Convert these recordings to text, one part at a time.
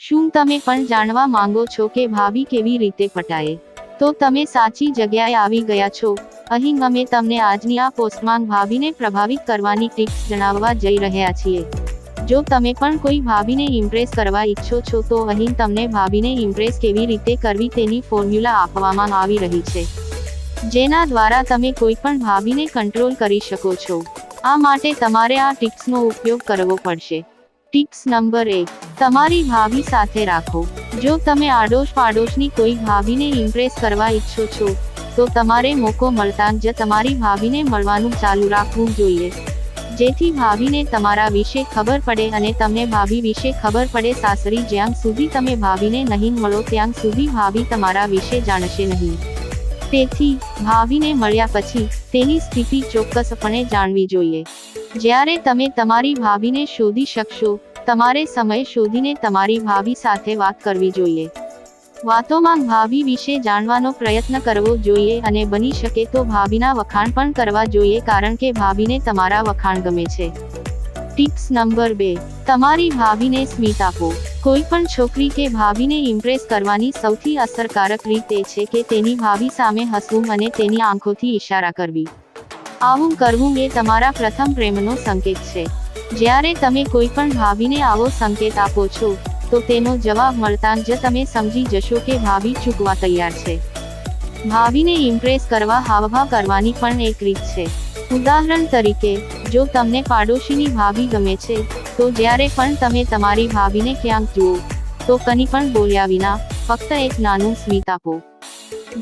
શું તમે પણ જાણવા માંગો છો કે ભાભી કેવી રીતે પટાય? તો તમે સાચી જગ્યાએ આવી ગયા છો। અહીં અમે તમને આજની આ પોસ્ટમાં ભાભીને પ્રભાવિત કરવાની ટિપ્સ જણાવવા જઈ રહ્યા છીએ। જો તમે પણ કોઈ ભાભીને ઇમ્પ્રેસ કરવા ઈચ્છો છો તો અહીં તમને ભાભીને ઇમ્પ્રેસ કેવી રીતે કરવી તેની ફોર્મ્યુલા આપવામાં આવી રહી છે, જેના દ્વારા તમે કોઈ પણ ભાભીને કંટ્રોલ કરી શકો છો। આ માટે તમારે આ ટિપ્સનો ઉપયોગ કરવો પડશે। ટિપ્સ નંબર 1, તમારી ભાભી સાથે રાખો। જો તમે આડોશ પાડોશની કોઈ ભાભીને ઇમ્પ્રેસ કરવા ઈચ્છો છો તો તમારે મોકો મળતા જ તમારી ભાભીને મળવાનું ચાલુ રાખવું જોઈએ, જેથી ભાભીને તમારા વિશે ખબર પડે અને તમને ભાભી વિશે ખબર પડે। સાસરી જ્યાં સુધી તમે ભાભીને નહીં મળો ત્યાં સુધી ભાભી તમારા વિશે જાણશે નહીં। તેથી ભાભીને મળ્યા પછી તેની સ્થિતિ ચોક્કસપણે જાણવી જોઈએ। જ્યારે તમે તમારી ભાભીને શોધી શકશો, તમારે સમય શોધીને તમારી ભાભી સાથે વાત કરવી જોઈએ। વાતોમાં ભાભી વિશે જાણવાનો પ્રયત્ન કરવો જોઈએ અને બની શકે તો ભાભીના વખાણ પણ કરવા જોઈએ, કારણ કે ભાભીને તમારા વખાણ ગમે છે। ટિપ્સ નંબર 2, તમારી ભાભીને સ્મિત આપો। કોઈ પણ છોકરી કે ભાભીને ઇમ્પ્રેસ કરવાની સૌથી અસરકારક રીત એ છે કે તેની ભાભી સામે હસવું અને તેની આંખોથી ઇશારા કરવી। આવું કરવું એ તમારા પ્રથમ પ્રેમનો સંકેત છે। જ્યારે તમે કોઈ પણ ભાભીને આવો સંકેત આપો છો તો તેનો જવાબ મળતા જ તમે સમજી જશો કે ભાભી ચૂકવા તૈયાર છે। ભાભીને ઇમ્પ્રેસ કરવા હાવભાવ કરવાની પણ એક રીત છે। ઉદાહરણ તરીકે, જો તમને પાડોશીની ભાભી ગમે છે તો જ્યારે પણ તમે તમારી ભાભીને ક્યાંક જુઓ તો કંઈ પણ બોલ્યા વિના ફક્ત એક નાનું સ્મિત આપો।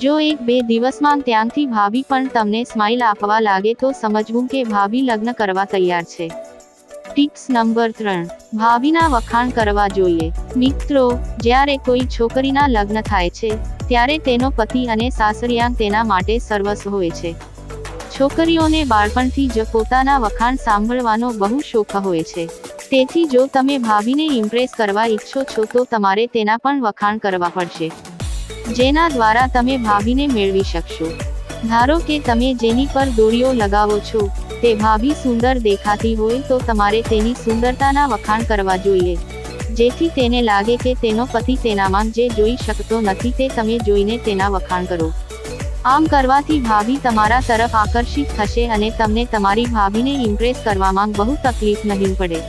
જો 1-2 દિવસમાં ત્યાંથી ભાભી પણ તમને સ્માઇલ આપવા લાગે તો સમજવું કે ભાભી લગ્ન કરવા તૈયાર છે। ટિપ્સ નંબર 3, ભાભીના વખાણ કરવા જોઈએ। મિત્રો, જ્યારે કોઈ છોકરીના લગ્ન થાય છે ત્યારે તેનો પતિ અને સાસરિયાં તેના માટે સર્વસ્વ હોય છે। છોકરીઓને બાળપણથી જ પોતાના વખાણ સાંભળવાનો બહુ શોખ હોય છે। તેથી જો તમે ભાભીને ઇમ્પ્રેસ કરવા ઈચ્છો છો તો તમારે તેના પણ વખાણ કરવા પડશે, જેના દ્વારા તમે ભાભીને મેળવી શકશો। ધારો કે તમે જેની પર દોરીઓ લગાવો છો તે ભાભી સુંદર દેખાતી હોય તો તમારે તેની સુંદરતાના વખાણ કરવા જોઈએ, જેથી તેને લાગે કે તેનો પતિ તેનામાં જે જોઈ શકતો નથી તે તમે જોઈને તેના વખાણ કરો। આમ કરવાથી ભાભી તમારા તરફ આકર્ષિત થશે અને તમને તમારી ભાભીને ઇમ્પ્રેસ કરવામાં બહુ તકલીફ નહીં પડે।